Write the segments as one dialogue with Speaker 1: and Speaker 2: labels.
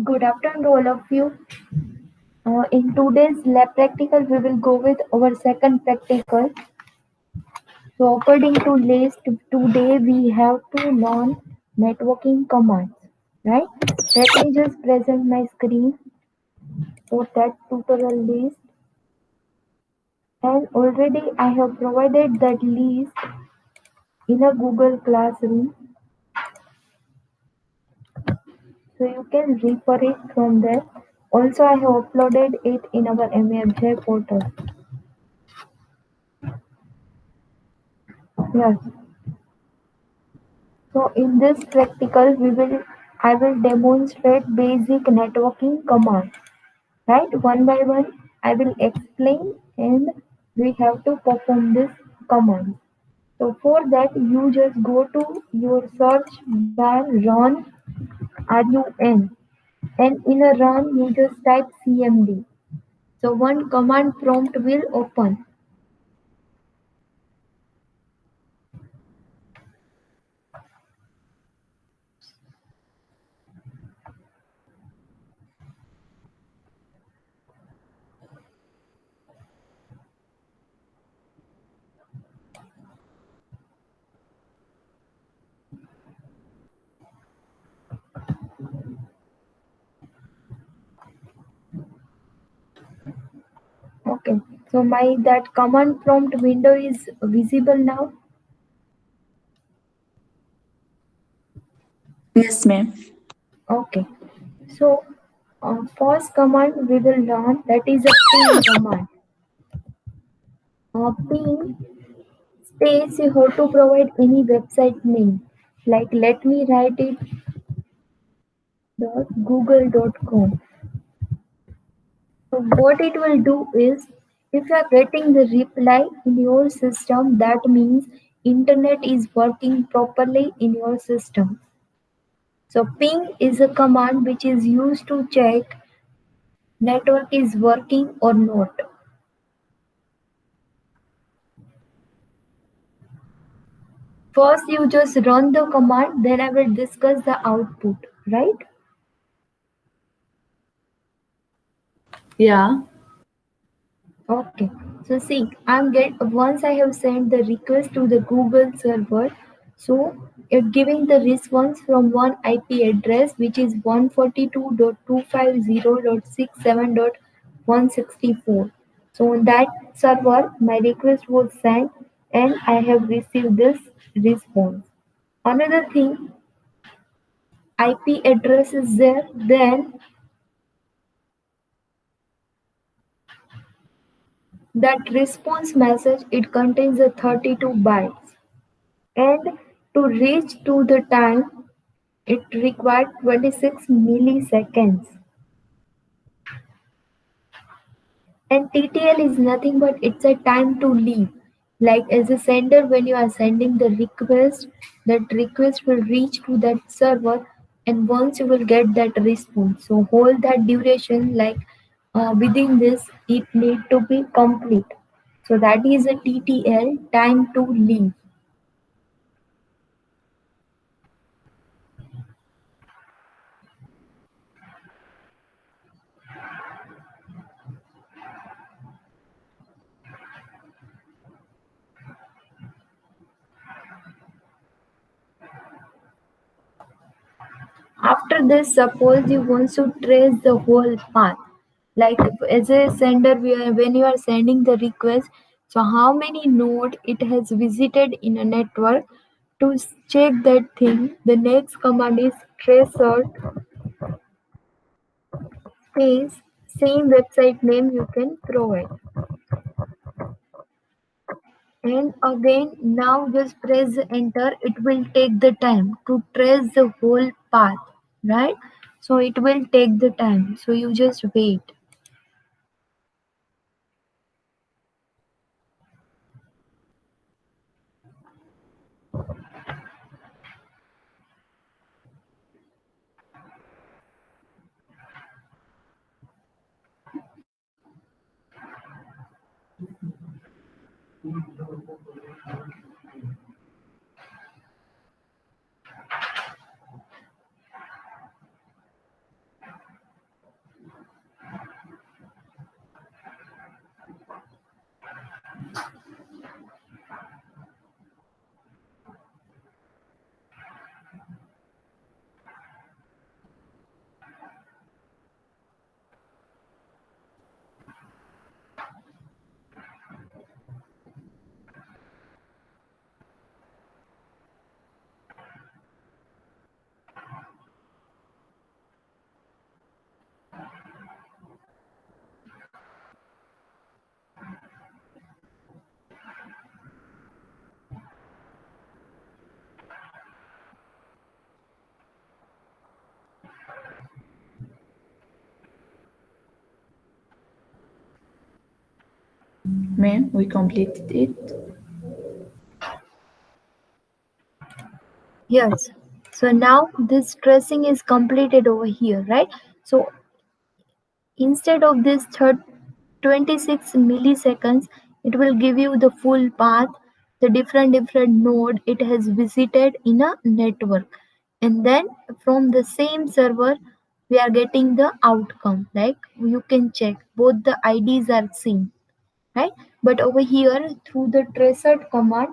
Speaker 1: Good afternoon to all of you. In today's lab practical, we will go with our second practical. So, according to list, today we have to learn networking commands, right? Let me just present my screen for that tutorial list. And already I have provided that list in a Google Classroom, so you can refer it from there. Also, I have uploaded it in our MFJ portal. Yes. So in this practical, I will demonstrate basic networking commands. Right, one by one, I will explain, and we have to perform this command. So for that, you just go to your search bar, run, RUN, and in a run, you just type CMD. So one command prompt will open. Okay, so my that command prompt window is visible now.
Speaker 2: Yes, ma'am.
Speaker 1: Okay, so first command we will learn, that is a ping command. Ping states you have to provide any website name. Like let me write it .google.com. So what it will do is, if you are getting the reply in your system, that means internet is working properly in your system. So ping is a command which is used to check network is working or not. First you just run the command, then I will discuss the output, right?
Speaker 2: Yeah.
Speaker 1: Okay. So see, I'm get once I have sent the request to the Google server, so it giving the response from one IP address which is 142.250.67.164. So on that server, my request was sent and I have received this response. Another thing, IP address is there, then that response message, it contains a 32 bytes, and to reach to the time it required 26 milliseconds. And TTL is nothing but it's a time to leave. Like as a sender, when you are sending the request, that request will reach to that server, and once you will get that response. So hold that duration, like within this it need to be complete. So that is a TTL, time to leave. After this, suppose you want to trace the whole path. Like as a sender, when you are sending the request, so how many node it has visited in a network, to check that thing, the next command is tracer space same website name you can provide. And again, now just press enter, it will take the time to trace the whole path, right? So it will take the time, so you just wait.
Speaker 2: Man, we completed it.
Speaker 1: Yes. So now this tracing is completed over here, right? So instead of this 26 milliseconds, it will give you the full path, the different node it has visited in a network. And then from the same server, we are getting the outcome. Like you can check both the IDs are same, right? But over here through the tracer command,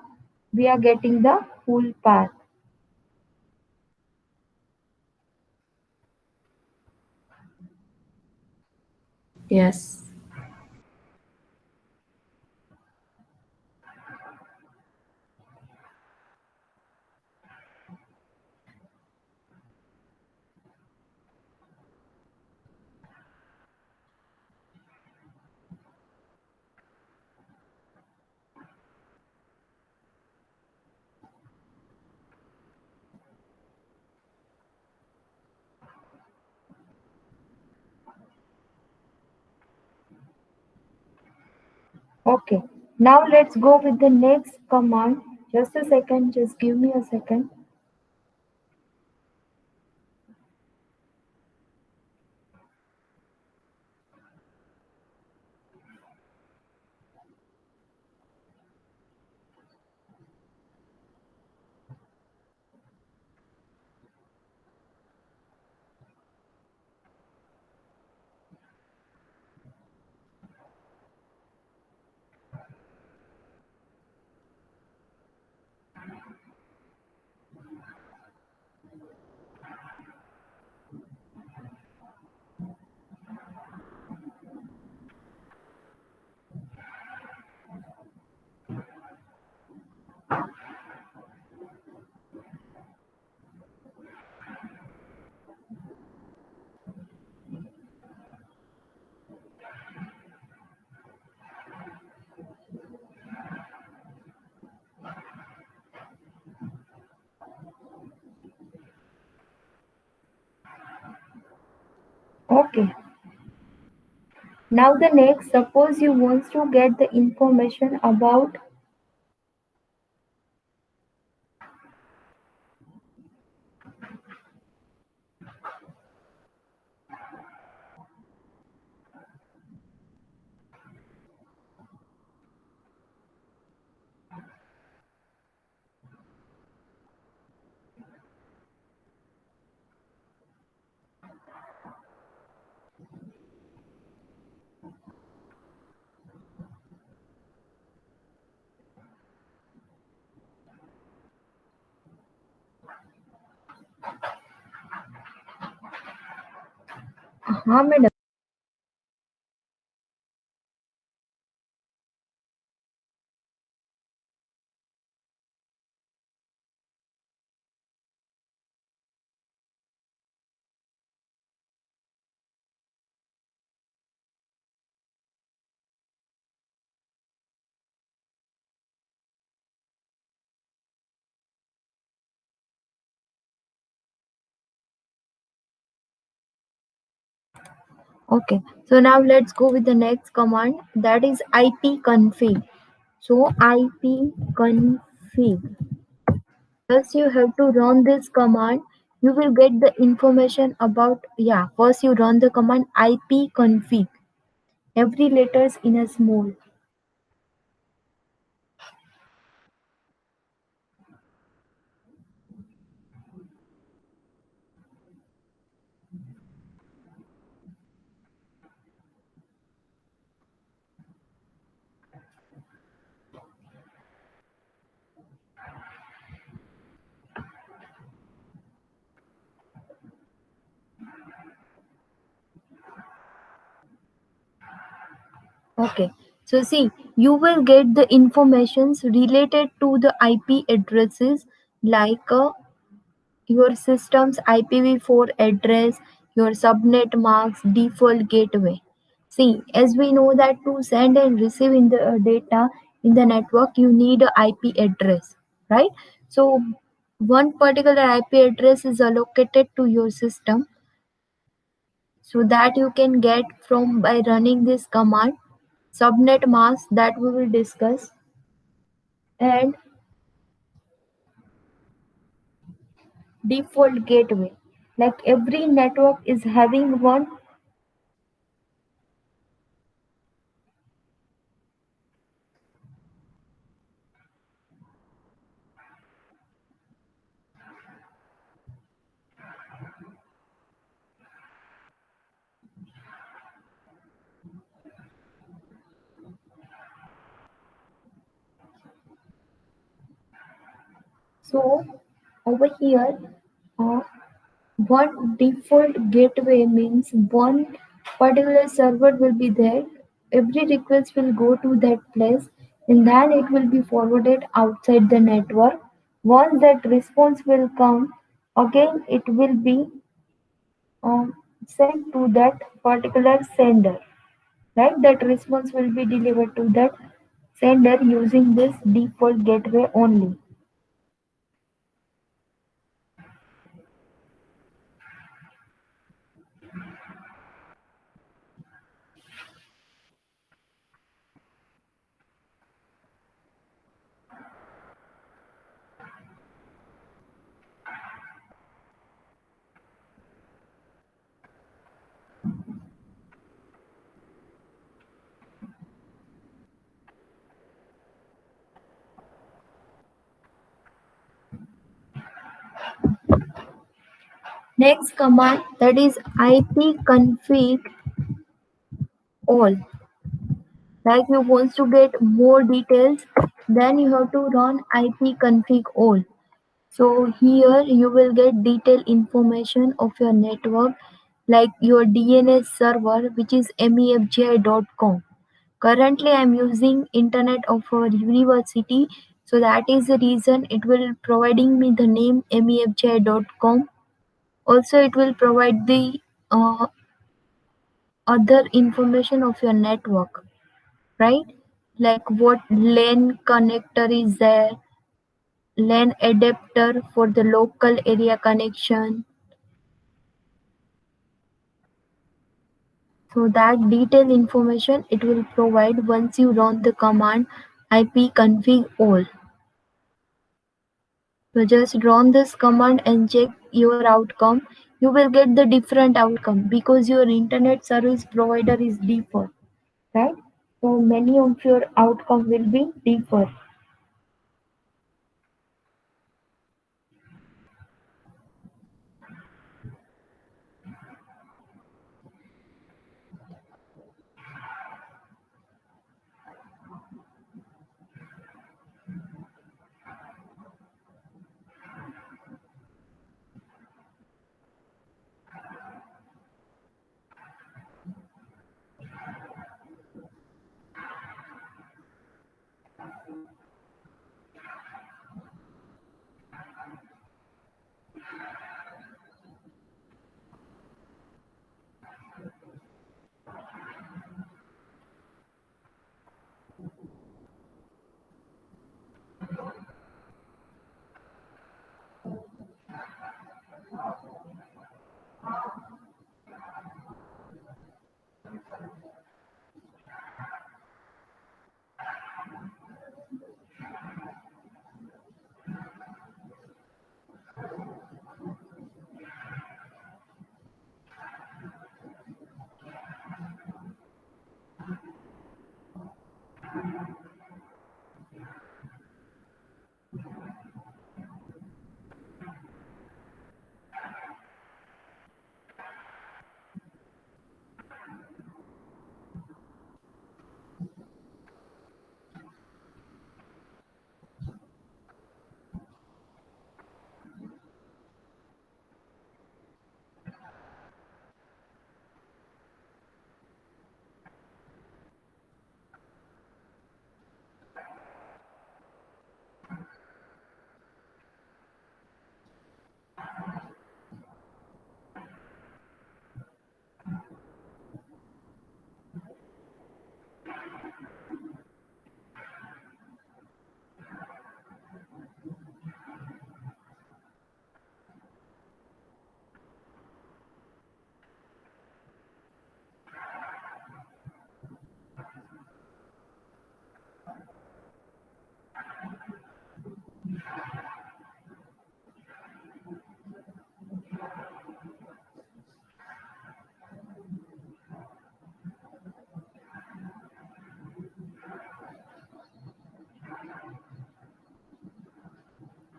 Speaker 1: we are getting the full path.
Speaker 2: Yes.
Speaker 1: Okay, now let's go with the next command. Just a second, just give me a second. Okay, now the next, suppose you want to get the information about. हाँ madam. Okay, so now let's go with the next command, that is ipconfig. So ipconfig. First you have to run this command. You will get the information about, yeah, first you run the command ipconfig. Every letters in a small. Okay, so see, you will get the informations related to the IP addresses like your system's IPv4 address, your subnet marks, default gateway. See, as we know that to send and receive in the data in the network, you need a IP address, right? So one particular IP address is allocated to your system, so that you can get from by running this command. subnet mask that we will discuss, and default gateway. Like every network is having one. So over here, uh, one default gateway means one particular server will be there. Every request will go to that place and then it will be forwarded outside the network. Once that response will come, again it will be sent to that particular sender. Right? That response will be delivered to that sender using this default gateway only. Next command, that is ipconfig all. Like you want to get more details, then you have to run ipconfig all. So here you will get detailed information of your network, like your DNS server, which is mefgi.com. Currently, I'm using internet of our university, so that is the reason it will providing me the name mefgi.com. Also, it will provide the other information of your network, right? Like what LAN connector is there, LAN adapter for the local area connection. So that detailed information it will provide once you run the command ipconfig all. So just run this command and check your outcome. You will get the different outcome because your internet service provider is default, right? So many of your outcome will be default.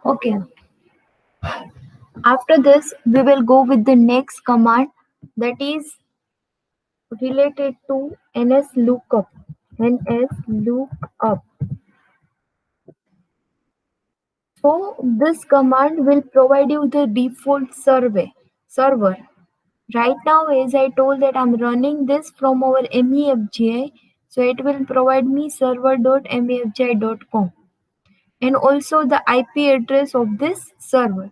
Speaker 1: Okay. After this, we will go with the next command that is related to NSLOOKUP. NSLOOKUP. So this command will provide you the default server. Right now, as I told that I'm running this from our MEFGI, so it will provide me server.mefgi.com and also the IP address of this server.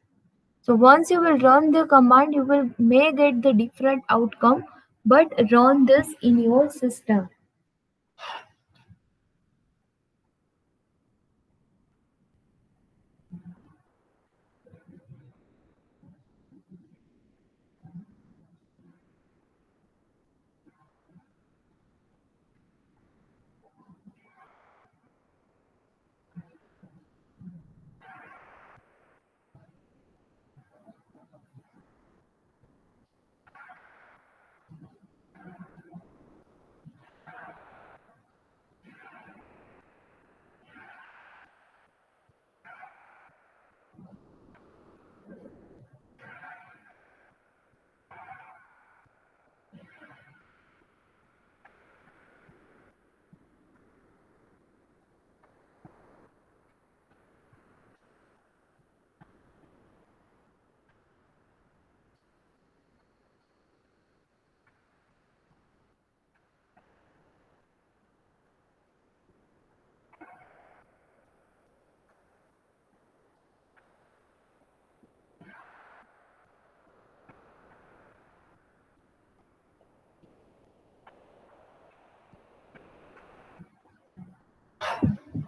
Speaker 1: So once you will run the command, you will may get the different outcome, but run this in your system.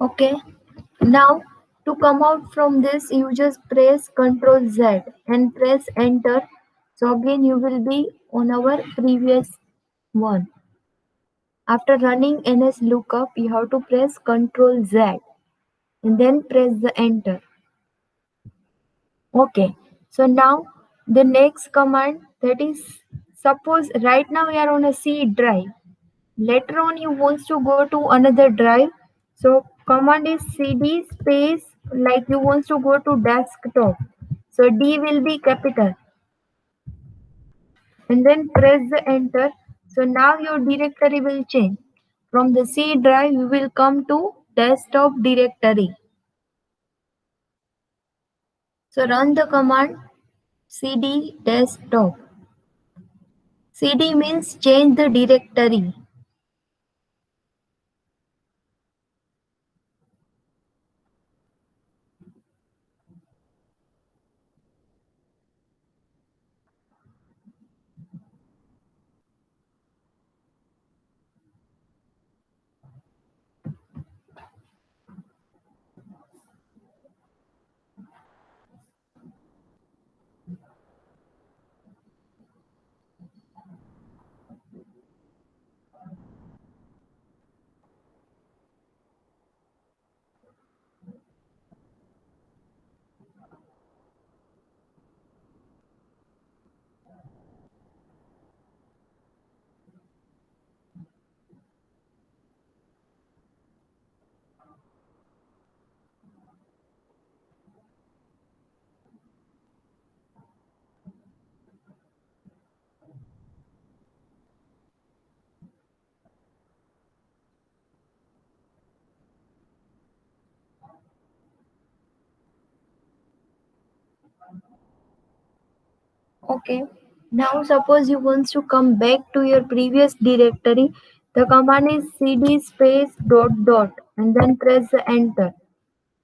Speaker 1: Okay. Now to come out from this, you just press Ctrl Z and press Enter. So again, you will be on our previous one. After running NSLOOKUP, you have to press Ctrl Z and then press the Enter. Okay. So now the next command that is suppose right now we are on a C drive. Later on you want to go to another drive. So command is cd space like you want to go to desktop. So D will be capital and then press the enter. So now your directory will change. From the C drive you will come to desktop directory. So run the command cd desktop. CD means change the directory. Okay. Now suppose you want to come back to your previous directory. The command is cd space dot dot and then press the enter.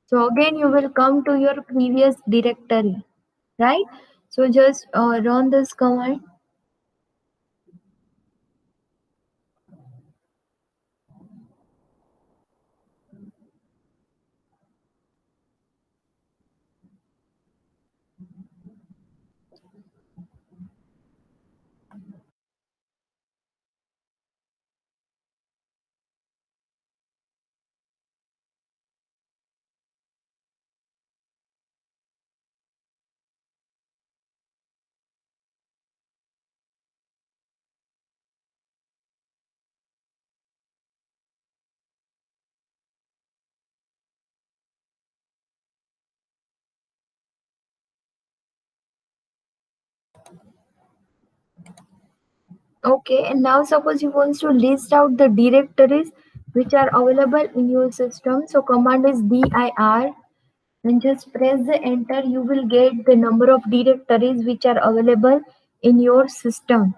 Speaker 1: So again you will come to your previous directory, right? So just run this command. Okay, and now suppose you want to list out the directories which are available in your system. So command is dir and just press the enter. You will get the number of directories which are available in your system.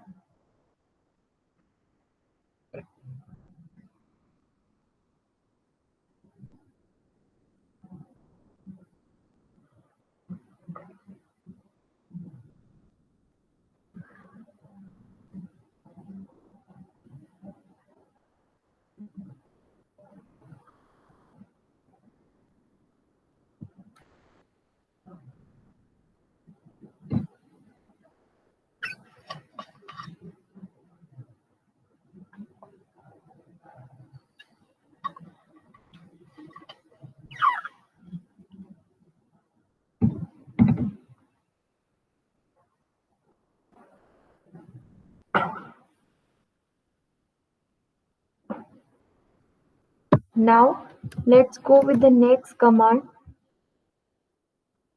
Speaker 1: Now let's go with the next command.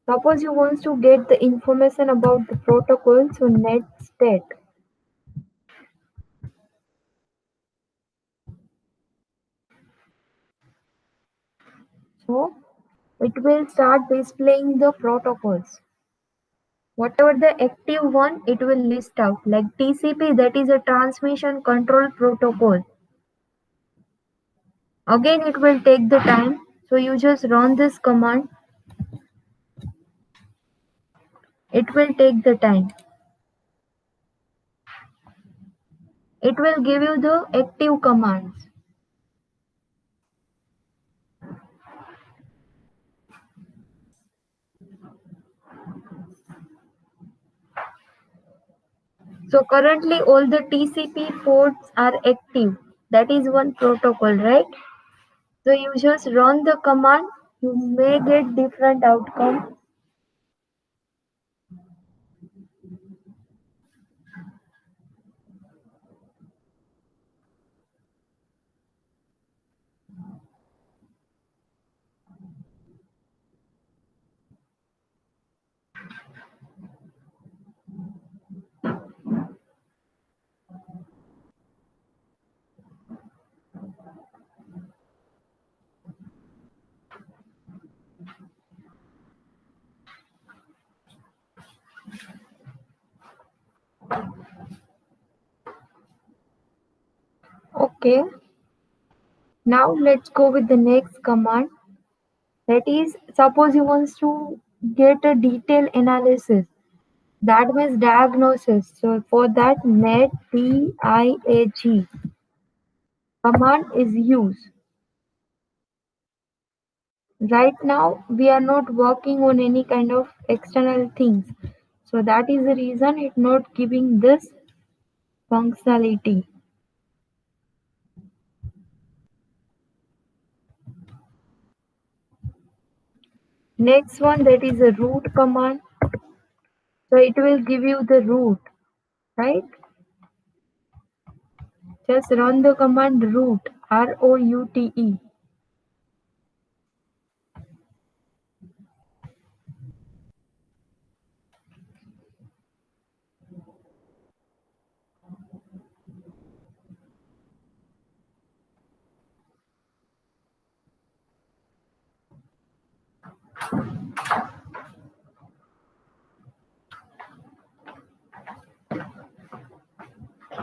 Speaker 1: Suppose you want to get the information about the protocol, so netstat. So it will start displaying the protocols. Whatever the active one, it will list out. Like TCP, that is a transmission control protocol. Again, it will take the time. So you just run this command. It will take the time. It will give you the active commands. So currently all the TCP ports are active. That is one protocol, right? So you just run the command. You may get different outcome. Okay. Now let's go with the next command. That is, suppose you want to get a detailed analysis. That means diagnosis. So for that, net DIAG command is used. Right now, we are not working on any kind of external things. So that is the reason it's not giving this functionality. Next one, that is a root command. So it will give you the root, right? Just run the command root, ROUTE.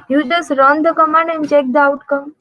Speaker 1: You just run the command and check the outcome.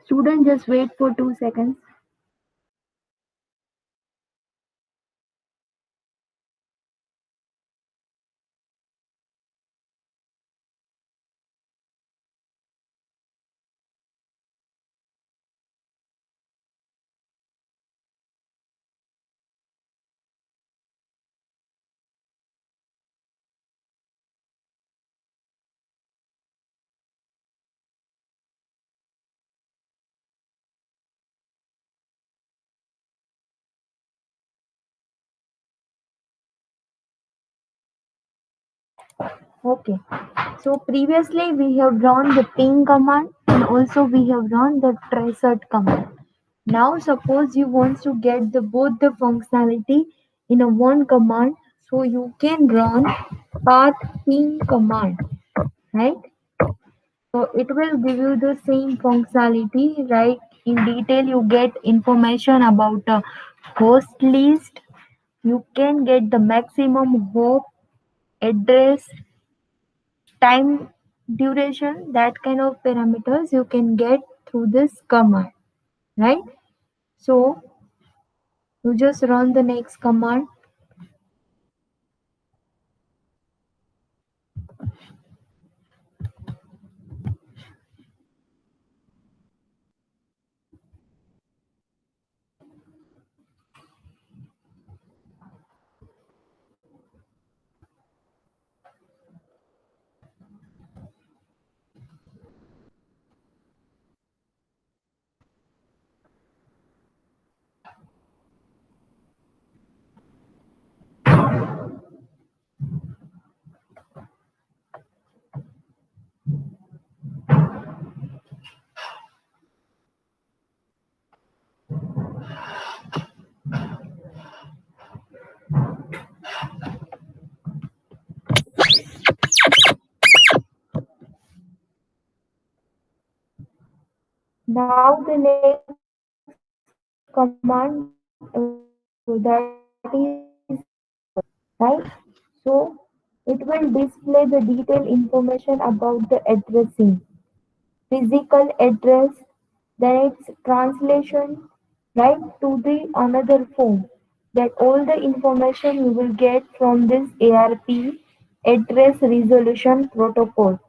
Speaker 1: Student, just wait for 2 seconds. Okay. So previously we have run the ping command and also we have run the tracer command. Now suppose you want to get the both the functionality in a one command, so you can run path ping command, right? So it will give you the same functionality, right? In detail, you get information about a host list. You can get the maximum hop address, time, duration, that kind of parameters you can get through this command, right? So you just run the next command. Now the next command that is right. So it will display the detailed information about the addressing, physical address, then its translation, right, to the another form. That all the information you will get from this ARP address resolution protocol.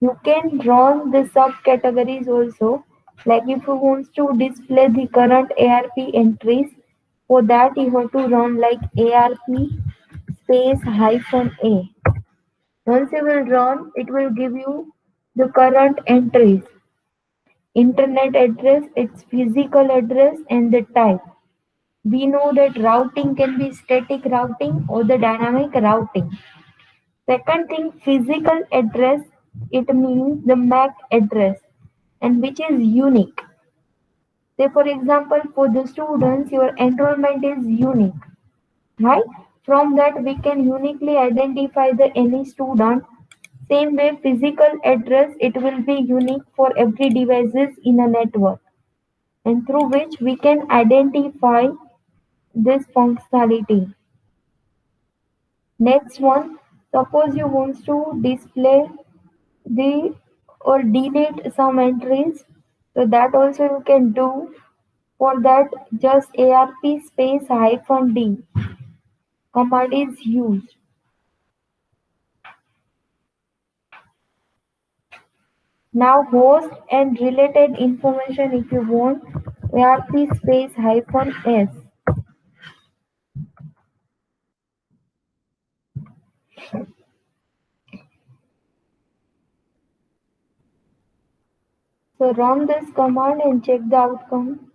Speaker 1: You can run the subcategories also. Like if you want to display the current ARP entries, for that you have to run like ARP space hyphen A. Once you will run, it will give you the current entries, internet address, its physical address, and the type. We know that routing can be static routing or the dynamic routing. Second thing, physical address, it means the MAC address and which is unique. Say for example, for the students, your enrollment is unique, right? From that we can uniquely identify the any student. Same way, physical address, it will be unique for every devices in a network and through which we can identify this functionality. Next one, suppose you want to display the or delete some entries, so that also you can do. For that, just ARP space hyphen D command is used. Now host and related information if you want, ARP space hyphen S. So run this command and check the outcome.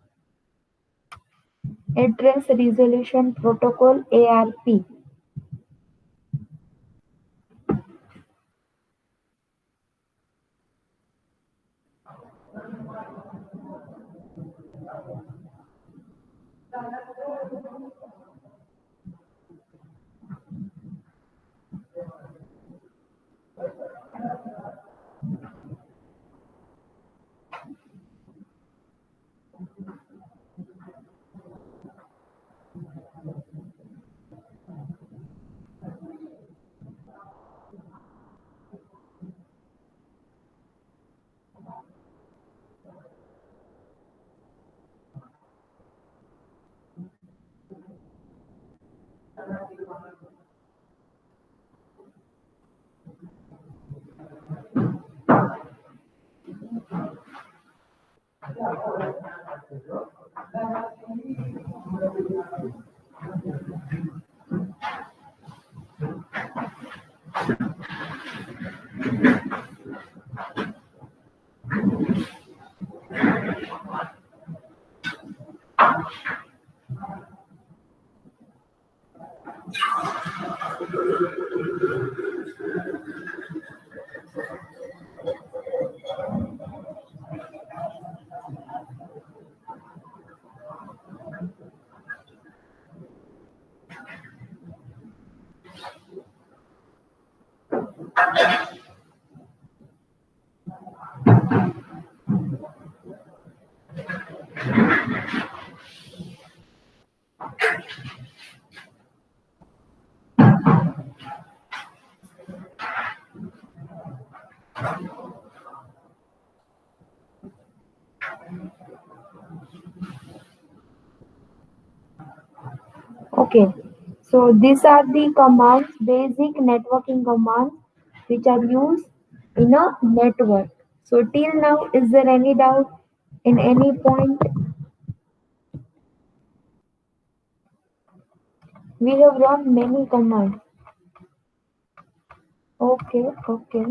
Speaker 1: Address resolution protocol ARP. Okay, so these are the commands, basic networking commands, which are used in a network. So till now, is there any doubt in any point? We have run many commands. Okay, okay.